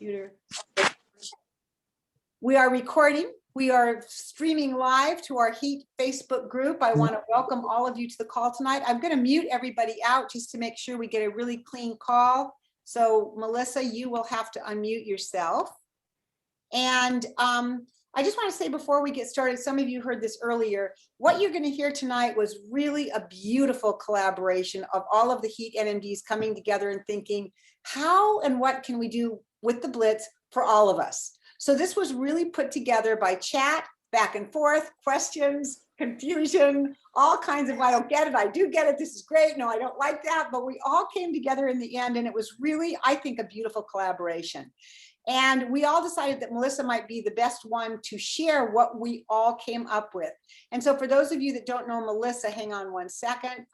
computer. We are recording. We are streaming live to our HEAT Facebook group. I want to welcome all of you to the call tonight. I'm going to mute everybody out just to make sure we get a really clean call. So Melissa, you will have to unmute yourself. And I just want to say before we get started, some of you heard this earlier, what you're going to hear tonight was really a beautiful collaboration of all of the HEAT NMDs coming together and thinking, how and what can we do with the Blitz for all of us? So this was really put together by chat, back and forth, questions, confusion, all kinds of, I don't get it, I do get it, this is great, no, I don't like that, but we all came together in the end, and it was really, I think, a beautiful collaboration. And we all decided that Melissa might be the best one to share what we all came up with. And so for those of you that don't know Melissa, hang on one second.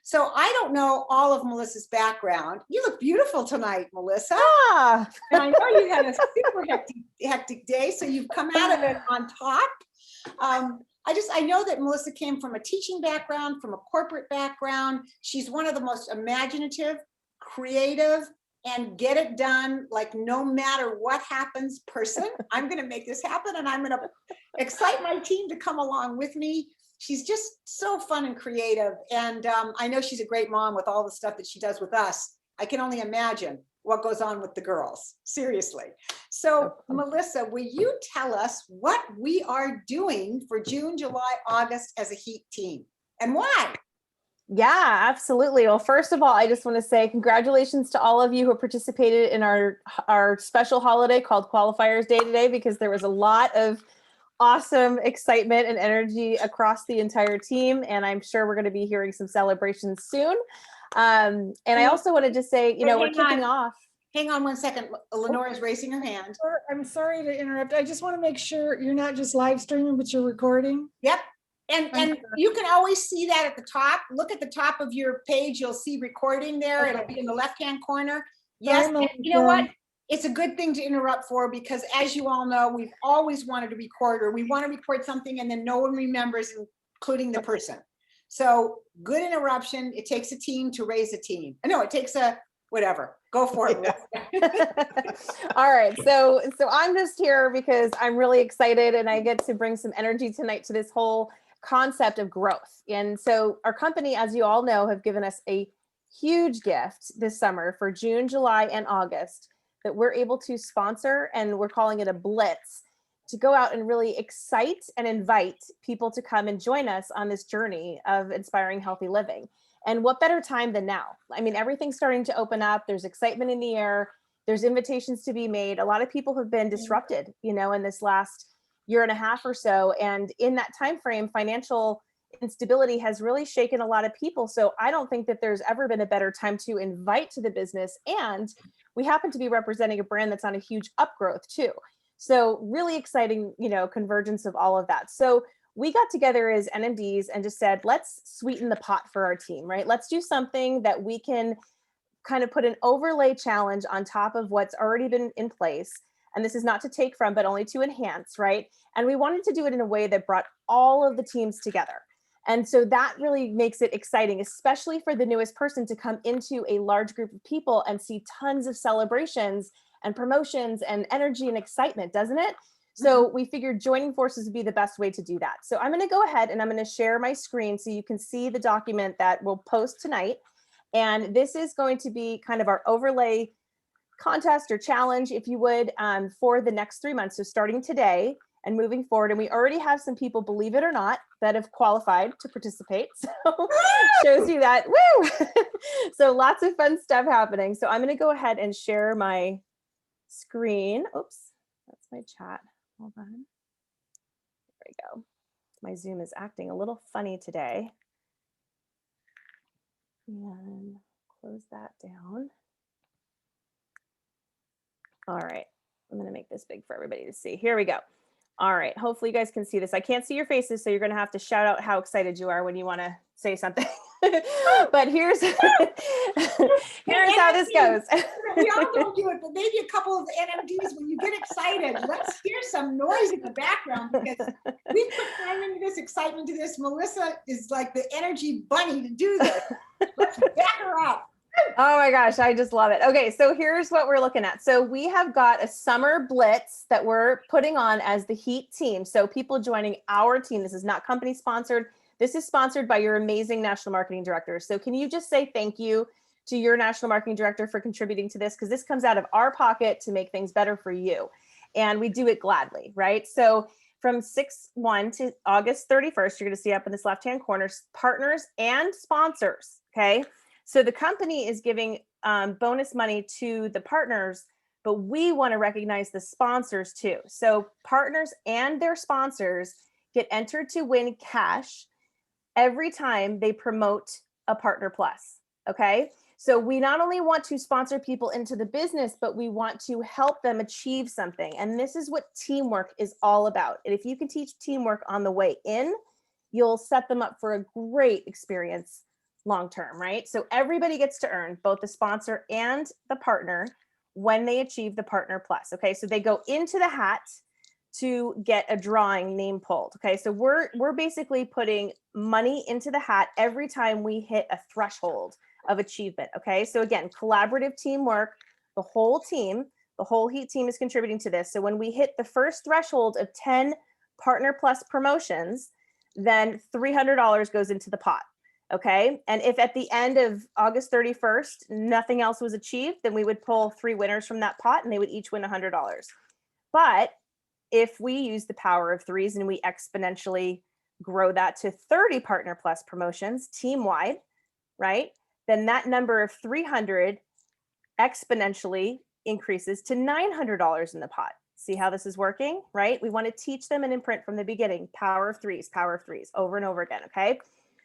So I don't know all of Melissa's background. You look beautiful tonight, Melissa. Ah. And I know you had a super hectic day, so you've come out of it on top. I know that Melissa came from a teaching background, from a corporate background. She's one of the most imaginative, creative, and get it done, like no matter what happens person. I'm gonna make this happen, and I'm gonna excite my team to come along with me. She's just so fun and creative. And I know she's a great mom with all the stuff that she does with us. I can only imagine what goes on with the girls, seriously. So Melissa, will you tell us what we are doing for June, July, August as a HEAT team and why? Yeah, absolutely. Well, first of all, I just want to say congratulations to all of you who participated in our special holiday called Qualifiers Day today, because there was a lot of awesome excitement and energy across the entire team. And I'm sure we're going to be hearing some celebrations soon. And I also wanted to say, you know, we're kicking off. Hang on one second. Lenora's raising her hand. I'm sorry to interrupt. I just want to make sure you're not just live streaming, but you're recording. Yep. And you can always see that at the top. Look at the top of your page. You'll see recording there. Okay. It'll be in the left-hand corner. Yes. And you know what? It's a good thing to interrupt for, because as you all know, we've always wanted to record, or we want to record something and then no one remembers, including the person. So good interruption. It takes a team to raise a team. No, it takes a whatever. Go for it. All right. So I'm just here because I'm really excited and I get to bring some energy tonight to this whole concept of growth. And so our company, as you all know, have given us a huge gift this summer for June, July, and August that we're able to sponsor, and we're calling it a Blitz, to go out and really excite and invite people to come and join us on this journey of inspiring healthy living. And what better time than now? I mean, everything's starting to open up. There's excitement in the air. There's invitations to be made. A lot of people have been disrupted, you know, in this last year and a half or so. And in that time frame, financial instability has really shaken a lot of people. So I don't think that there's ever been a better time to invite to the business. And we happen to be representing a brand that's on a huge upgrowth too. So really exciting, you know, convergence of all of that. So we got together as NMDs and just said, let's sweeten the pot for our team, right? Let's do something that we can kind of put an overlay challenge on top of what's already been in place. And this is not to take from, but only to enhance, right? And we wanted to do it in a way that brought all of the teams together. And so that really makes it exciting, especially for the newest person to come into a large group of people and see tons of celebrations and promotions and energy and excitement, doesn't it? So we figured joining forces would be the best way to do that. So I'm going to go ahead and I'm going to share my screen so you can see the document that we'll post tonight. And this is going to be kind of our overlay contest or challenge, if you would, for the next 3 months. So starting today and moving forward. And we already have some people, believe it or not, that have qualified to participate. So shows you that, woo! So lots of fun stuff happening. So I'm going to go ahead and share my screen. Oops, that's my chat. Hold on. There we go. My Zoom is acting a little funny today. And close that down. All right, I'm going to make this big for everybody to see. Here we go. All right, hopefully you guys can see this. I can't see your faces, so you're going to have to shout out how excited you are when you want to say something. But here's how this goes. We all don't do it, but maybe a couple of NMDs, when you get excited, let's hear some noise in the background, because we put time into this, excitement to this. Melissa is like the energy bunny to do this. Let's back her up. Oh my gosh, I just love it. Okay, so here's what we're looking at. So we have got a summer blitz that we're putting on as the HEAT team. So people joining our team, this is not company sponsored. This is sponsored by your amazing national marketing director. So can you just say thank you to your national marketing director for contributing to this? Because this comes out of our pocket to make things better for you. And we do it gladly, right? So from 6/1 to August 31st, you're going to see up in this left-hand corner, partners and sponsors, okay? So the company is giving bonus money to the partners, but we want to recognize the sponsors too. So partners and their sponsors get entered to win cash every time they promote a Partner Plus, okay? So we not only want to sponsor people into the business, but we want to help them achieve something. And this is what teamwork is all about. And if you can teach teamwork on the way in, you'll set them up for a great experience long-term, right? So everybody gets to earn, both the sponsor and the partner, when they achieve the Partner Plus. Okay, so they go into the hat to get a drawing name pulled. Okay, so we're basically putting money into the hat every time we hit a threshold of achievement. Okay, so again, collaborative teamwork, the whole team, the whole HEAT team is contributing to this. So when we hit the first threshold of 10 Partner Plus promotions, then $300 goes into the pot. Okay. And if at the end of August 31st, nothing else was achieved, then we would pull 3 winners from that pot and they would each win $100. But if we use the power of threes and we exponentially grow that to 30 Partner Plus promotions team wide, right? Then that number of 300 exponentially increases to $900 in the pot. See how this is working, right? We want to teach them an imprint from the beginning, power of threes, over and over again. Okay.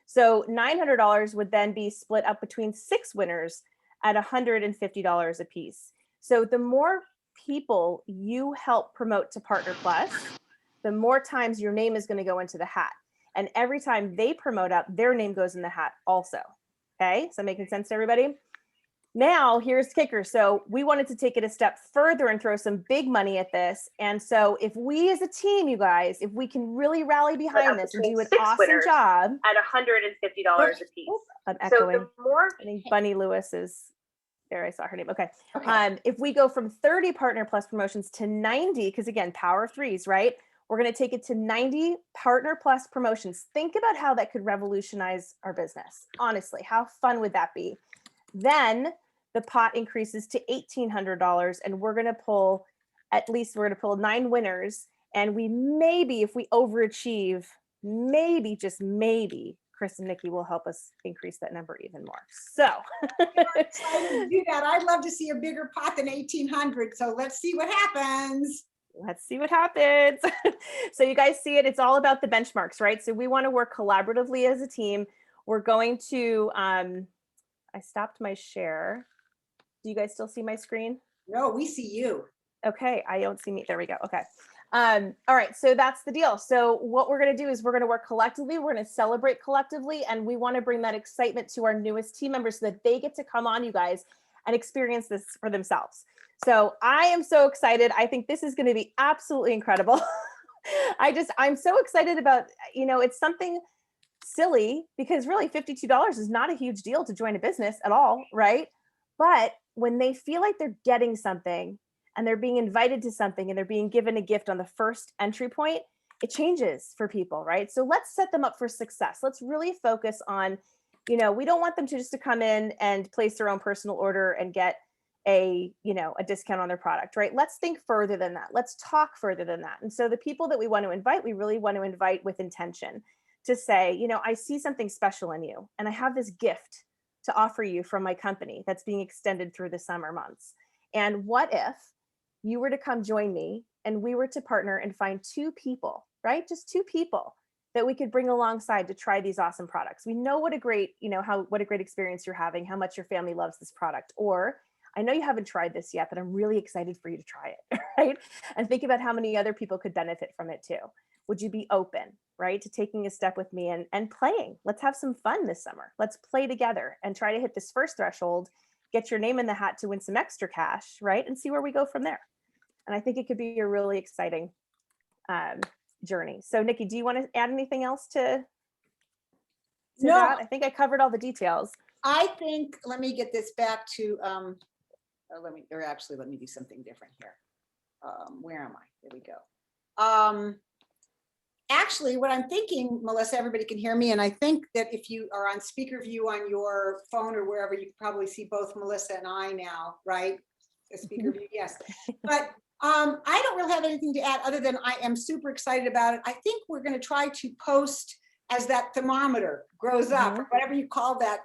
So $900 would then be split up between 6 winners at $150 a piece. So the more people you help promote to Partner Plus, the more times your name is going to go into the hat. And every time they promote up, their name goes in the hat also. Okay, so making sense to everybody? Now, here's the kicker. So we wanted to take it a step further and throw some big money at this. And so if we as a team, you guys, if we can really rally behind this and do an awesome job at $150 a piece. I'm echoing. So the more I think Bunny Lewis is there. I saw her name. Okay. If we go from 30 Partner Plus promotions to 90, because again, power of threes, right? We're going to take it to 90 Partner Plus promotions. Think about how that could revolutionize our business. Honestly, how fun would that be? Then the pot increases to $1,800 and we're going to pull, at least we're going to pull 9 winners. And we maybe, if we overachieve, maybe, just maybe, Chris and Nikki will help us increase that number even more. So Excited to do that. I'd love to see a bigger pot than 1,800. So let's see what happens. let's see what happens. So you guys see it, it's all about the benchmarks, right? So we want to work collaboratively as a team. We're going to, I stopped my share. Do you guys still see my screen? No, we see you. Okay, I don't see me. There we go. Okay. All right, so that's the deal. So what we're going to do is we're going to work collectively. We're going to celebrate collectively, and we want to bring that excitement to our newest team members so that they get to come on, you guys, and experience this for themselves. So I am so excited. I think this is going to be absolutely incredible. I'm so excited about, you know, it's something silly because really $52 is not a huge deal to join a business at all, right? But when they feel like they're getting something and they're being invited to something and they're being given a gift on the first entry point, it changes for people, right? So let's set them up for success. Let's really focus on, you know, we don't want them to just to come in and place their own personal order and get a, you know, a discount on their product, right? Let's think further than that. Let's talk further than that. And so the people that we want to invite, we really want to invite with intention to say, you know, I see something special in you and I have this gift to offer you from my company that's being extended through the summer months. And what if you were to come join me and we were to partner and find 2 people, right? Just 2 people that we could bring alongside to try these awesome products. We know what a great, you know, what a great experience you're having, how much your family loves this product. Or I know you haven't tried this yet, but I'm really excited for you to try it, right? And think about how many other people could benefit from it too. Would you be open, right, to taking a step with me and playing? Let's have some fun this summer. Let's play together and try to hit this first threshold, get your name in the hat to win some extra cash, right? And see where we go from there. And I think it could be a really exciting journey. So Nikki, do you want to add anything else to No. that? I think I covered all the details. I think, let me get this back to, let me do something different here. Where am I? There we go. Actually, what I'm thinking, Melissa, everybody can hear me, and I think that if you are on speaker view on your phone or wherever, you can probably see both Melissa and I now, right? A speaker view, yes. But I don't really have anything to add other than I am super excited about it. I think we're going to try to post as that thermometer grows up, or whatever you call that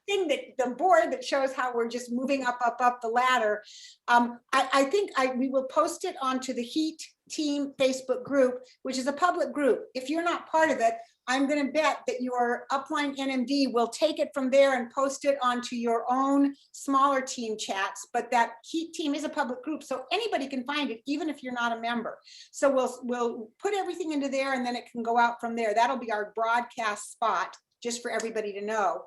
thing, that the board that shows how we're just moving up the ladder. I think we will post it onto the HEAT Team Facebook group, which is a public group. If you're not part of it, I'm going to bet that your upline NMD will take it from there and post it onto your own smaller team chats. But that HEAT Team is a public group, so anybody can find it, even if you're not a member. So we'll put everything into there, and then it can go out from there. That'll be our broadcast spot, just for everybody to know.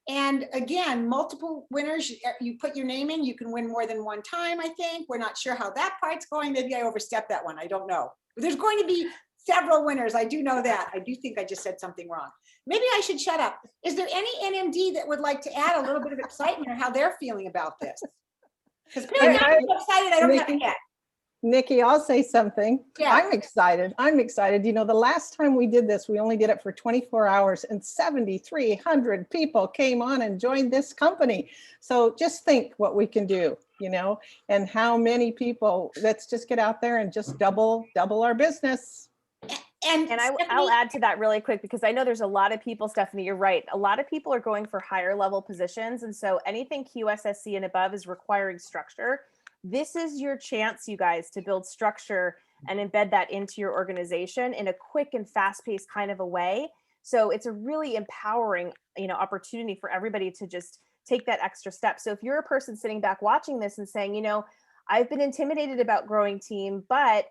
And again, multiple winners, you put your name in, you can win more than one time, I think. We're not sure how that part's going. Maybe I overstepped that one, I don't know. But there's going to be several winners, I do know that. I do think I just said something wrong. Maybe I should shut up. Is there any NMD that would like to add a little bit of excitement or how they're feeling about this? Because I'm so excited, I don't have it yet. Nikki, I'll say something. Yeah. I'm excited. I'm excited. You know, the last time we did this, we only did it for 24 hours and 7,300 people came on and joined this company. So just think what we can do, you know, and how many people. Let's just get out there and just double our business. And I'll add to that really quick, because I know there's a lot of people, Stephanie, you're right. A lot of people are going for higher level positions. And so anything QSSC and above is requiring structure. This is your chance, you guys, to build structure and embed that into your organization in a quick and fast-paced kind of a way. So it's a really empowering, opportunity for everybody to just take that extra step. So if you're a person sitting back watching this and saying, I've been intimidated about growing team, but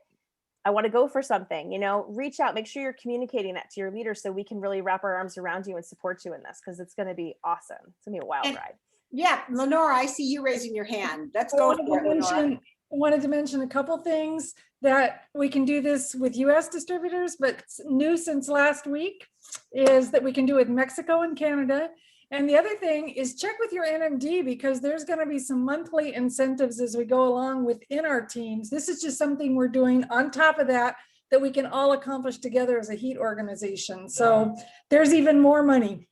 I want to go for something, reach out, make sure you're communicating that to your leader so we can really wrap our arms around you and support you in this, because it's going to be awesome. It's going to be a wild ride. Yeah, Lenora, I see you raising your hand. Let's go for it, Lenora. I wanted to mention a couple things that we can do this with US distributors, but new since last week is that we can do it in Mexico and Canada. And the other thing is check with your NMD, because there's going to be some monthly incentives as we go along within our teams. This is just something we're doing on top of that we can all accomplish together as a HEAT organization. So there's even more money.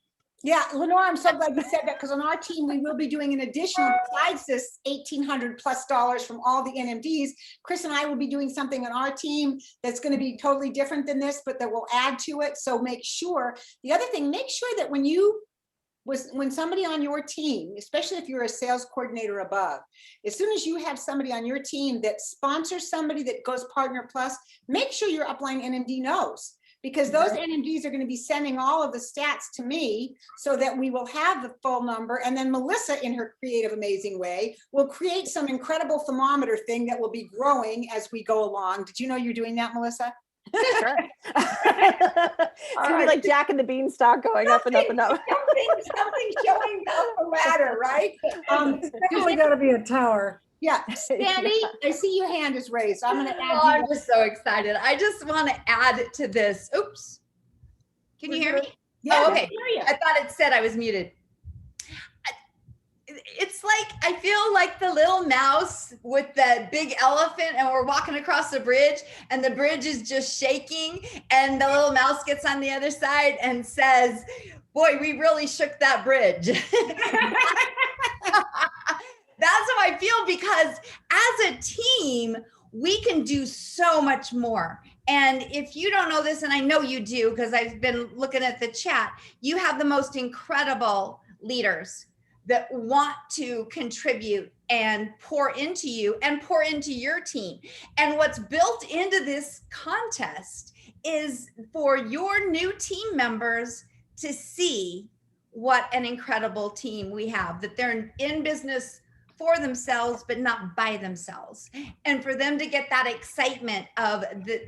Yeah, Lenore, I'm so glad you said that, because on our team, we will be doing an additional, besides this $1,800+ from all the NMDs, Chris and I will be doing something on our team that's going to be totally different than this, but that will add to it. So make sure, the other thing, make sure that when somebody on your team, especially if you're a sales coordinator above, as soon as you have somebody on your team that sponsors somebody that goes Partner Plus, make sure your upline NMD knows. Because those NMDs are going to be sending all of the stats to me so that we will have the full number. And then Melissa, in her creative, amazing way, will create some incredible thermometer thing that will be growing as we go along. Did you know you're doing that, Melissa? Sure. It's going to be like Jack and the Beanstalk going up and up and up. Something showing up the ladder, right? Definitely got to be a tower. Yeah, Sandy, I see your hand is raised. I'm going to add. I'm just so excited. I just want to add to this. Oops. Can you hear me? Yeah, oh, okay. I thought it said I was muted. It's like, I feel like the little mouse with the big elephant, and we're walking across the bridge and the bridge is just shaking, and the little mouse gets on the other side and says, boy, we really shook that bridge. That's how I feel, because as a team, we can do so much more. And if you don't know this, and I know you do, because I've been looking at the chat, you have the most incredible leaders that want to contribute and pour into you and pour into your team. And what's built into this contest is for your new team members to see what an incredible team we have, that they're in business for themselves, but not by themselves. And for them to get that excitement of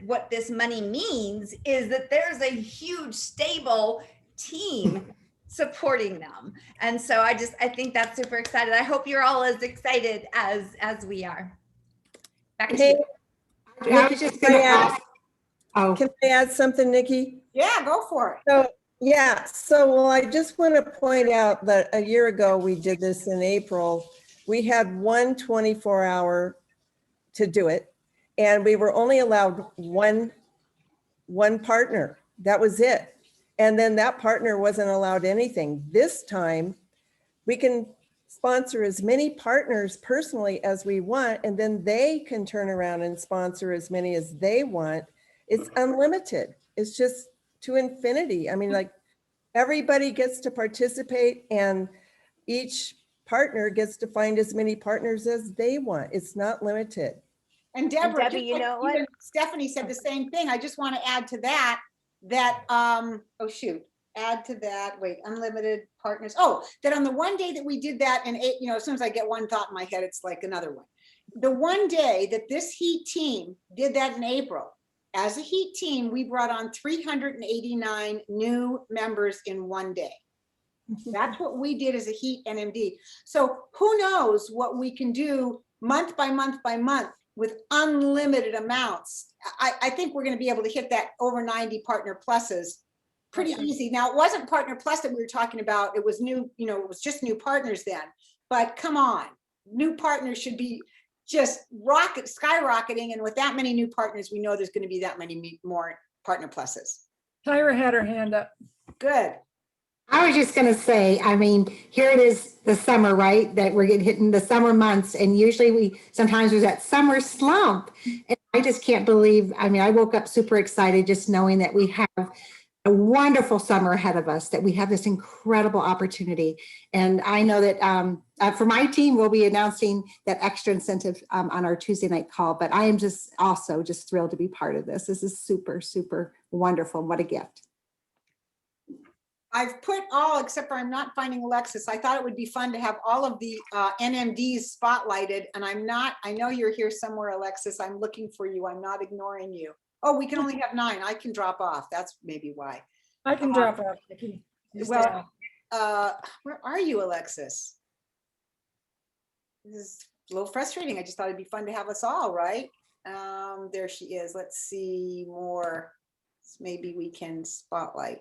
what this money means is that there's a huge, stable team supporting them. And so I think that's super excited. I hope you're all as excited as we are. Back to you. I was just going to ask, can I add something, Nikki? Yeah, go for it. So Yeah, so well, I just want to point out that a year ago, we did this in April. We had one 24-hour to do it, and we were only allowed one partner. That was it. And then that partner wasn't allowed anything. This time, we can sponsor as many partners personally as we want, and then they can turn around and sponsor as many as they want. It's unlimited. It's just to infinity. I mean, like, everybody gets to participate, and each partner gets to find as many partners as they want. It's not limited. And Deborah, Debbie, just you like know what? even Stephanie said the same thing. I just want to add to that, oh shoot, add to that, wait, unlimited partners. Oh, that on the one day that we did that, and as soon as I get one thought in my head, it's like another one. The one day that this HEAT team did that in April, as a HEAT team, we brought on 389 new members in one day. That's what we did as a HEAT NMD. So who knows what we can do month by month by month with unlimited amounts. I think we're going to be able to hit that over 90 partner pluses pretty easy. Now, it wasn't partner plus that we were talking about. It was new, it was just new partners then. But come on, new partners should be just skyrocketing. And with that many new partners, we know there's going to be that many more partner pluses. Tyra had her hand up. Good. I was just going to say, I mean, here it is the summer, right? That we're getting hitting the summer months. And usually sometimes there's that summer slump. And I just can't believe, I mean, I woke up super excited just knowing that we have a wonderful summer ahead of us, that we have this incredible opportunity. And I know that for my team, we'll be announcing that extra incentive on our Tuesday night call. But I am just also just thrilled to be part of this. This is super, super wonderful. What a gift. I've put all, except for I'm not finding Alexis. I thought it would be fun to have all of the NMDs spotlighted, and I'm not. I know you're here somewhere, Alexis. I'm looking for you. I'm not ignoring you. Oh, we can only have 9. I can drop off. That's maybe why. I can drop off. Well, where are you, Alexis? This is a little frustrating. I just thought it'd be fun to have us all, right? There she is. Let's see more. Maybe we can spotlight.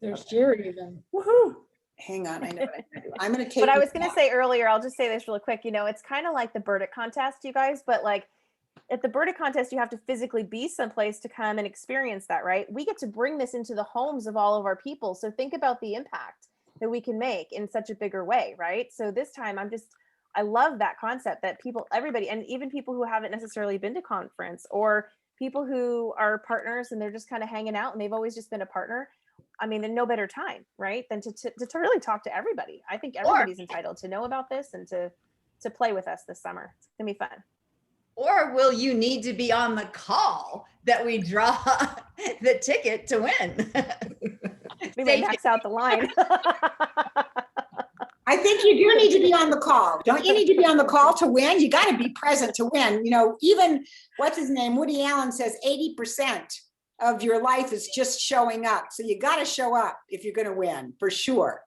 There's Jerry even. Woohoo! Hang on, I know what I'm gonna do. I'm gonna take. But I was going to say earlier, I'll just say this really quick. It's kind of like the Burdick contest, you guys, but like at the Burdick contest, you have to physically be someplace to come and experience that, right? We get to bring this into the homes of all of our people. So think about the impact that we can make in such a bigger way, right? So this time I love that concept that everybody, and even people who haven't necessarily been to conference, or people who are partners and they're just kind of hanging out and they've always just been a partner. I mean, there's no better time, right, than to really talk to everybody. I think everybody's entitled to know about this and to play with us this summer. It's gonna be fun. Or will you need to be on the call that we draw the ticket to win? We may max out the line. I think you do need to be on the call. Don't you need to be on the call to win? You got to be present to win. Even what's his name? Woody Allen says 80% of your life is just showing up. So you got to show up if you're going to win, for sure.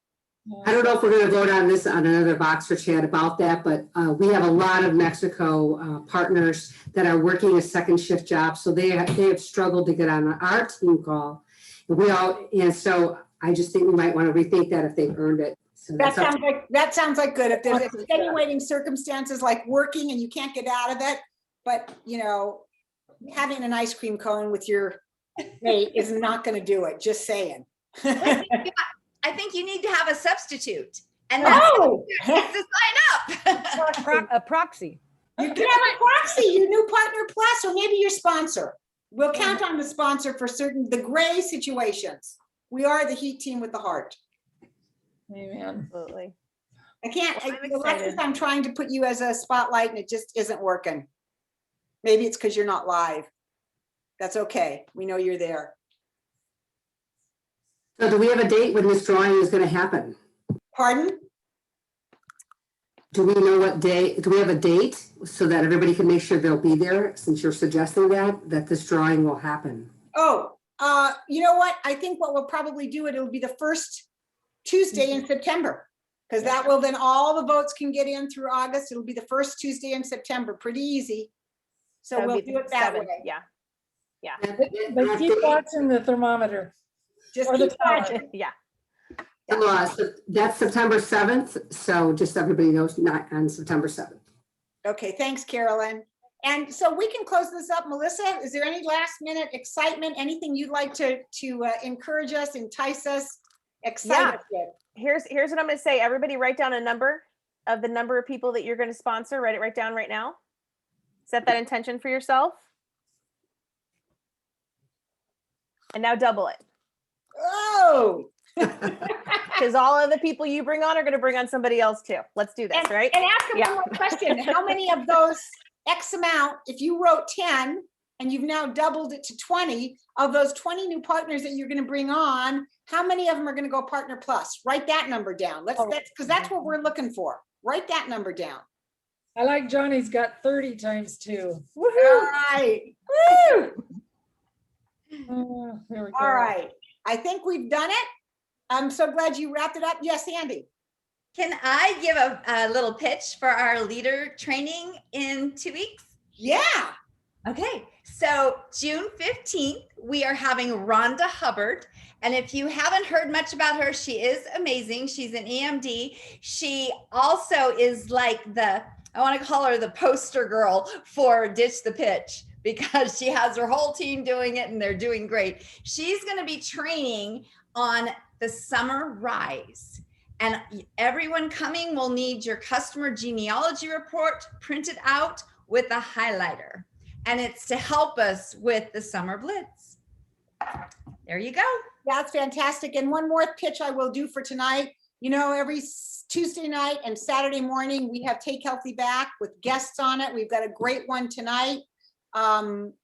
I don't know if we're going to vote on this on another box for chat about that, but we have a lot of Mexico partners that are working a second shift job. So they have struggled to get on our team call. And so I just think we might want to rethink that if they've earned it. So that sounds like good. If there's extenuating circumstances like working and you can't get out of it, but having an ice cream cone with your mate is not going to do it. Just saying. I think you need to have a substitute, and that's to sign up. A proxy. You can have a proxy, your new partner plus, or maybe your sponsor. We'll count on the sponsor for the gray situations. We are the HEAT team with the heart. Amen. Absolutely. I can't, Well, Alexis, I'm trying to put you as a spotlight and it just isn't working. Maybe it's because you're not live. That's okay. We know you're there. So do we have a date when this drawing is going to happen? Pardon? Do we know what day? Do we have a date so that everybody can make sure they'll be there, since you're suggesting that this drawing will happen? Oh, you know what? I think what we'll probably do, it'll be the first Tuesday in September, because that will then all the votes can get in through August. It'll be the first Tuesday in September. Pretty easy. So we'll do it that way. Yeah. But keep watching the thermometer. Just Or the keep watching. Yeah. So that's September 7th. So just so everybody knows, not on September 7th. Okay, thanks, Carolyn. And so we can close this up. Melissa, is there any last minute excitement, anything you'd like to encourage us, entice us, excite us with? Here's what I'm going to say. Everybody write down a number of the number of people that you're going to sponsor. Write it right down right now. Set that intention for yourself. And now double it. Oh. Because all of the people you bring on are going to bring on somebody else too. Let's do this, right? And ask them one more question. How many of those X amount, if you wrote 10 and you've now doubled it to 20, of those 20 new partners that you're going to bring on, how many of them are going to go Partner Plus? Write that number down. Because that's what we're looking for. Write that number down. I like Johnny's got 30 times 2. All right. Woo! There we go. All right. I think we've done it. I'm so glad you wrapped it up. Yes, Andy. Can I give a little pitch for our leader training in 2 weeks? Yeah. Okay, so June 15th, we are having Rhonda Hubbard. And if you haven't heard much about her, she is amazing. She's an EMD. She also is like I want to call her the poster girl for Ditch the Pitch, because she has her whole team doing it and they're doing great. She's going to be training on the summer rise. And everyone coming will need your customer genealogy report printed out with a highlighter. And it's to help us with the summer blitz. There you go. That's fantastic. And one more pitch I will do for tonight. You know, every Tuesday night and Saturday morning, we have Take Healthy Back with guests on it. We've got a great one tonight. I'm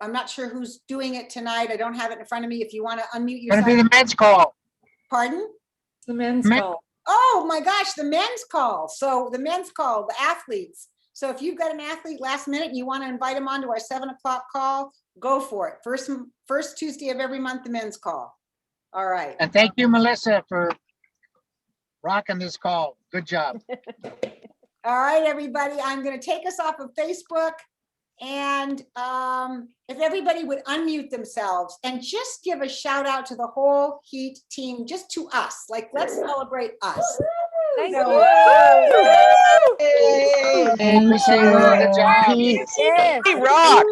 not sure who's doing it tonight. I don't have it in front of me. If you want to unmute yourself. Gonna be the men's call. Pardon? The men's Men- call. Oh my gosh, the men's call. So the men's call, the athletes. So if you've got an athlete last minute and you want to invite them onto our 7 o'clock call, go for it. First Tuesday of every month, the men's call. All right. And thank you, Melissa, for rocking this call. Good job. All right, everybody. I'm going to take us off of Facebook. And if everybody would unmute themselves and just give a shout out to the whole HEAT team, just to us, like let's celebrate us. Thank So- Hey, Michelle, good job. Yes. Rock.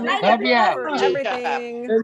Night, Love ya. For everything.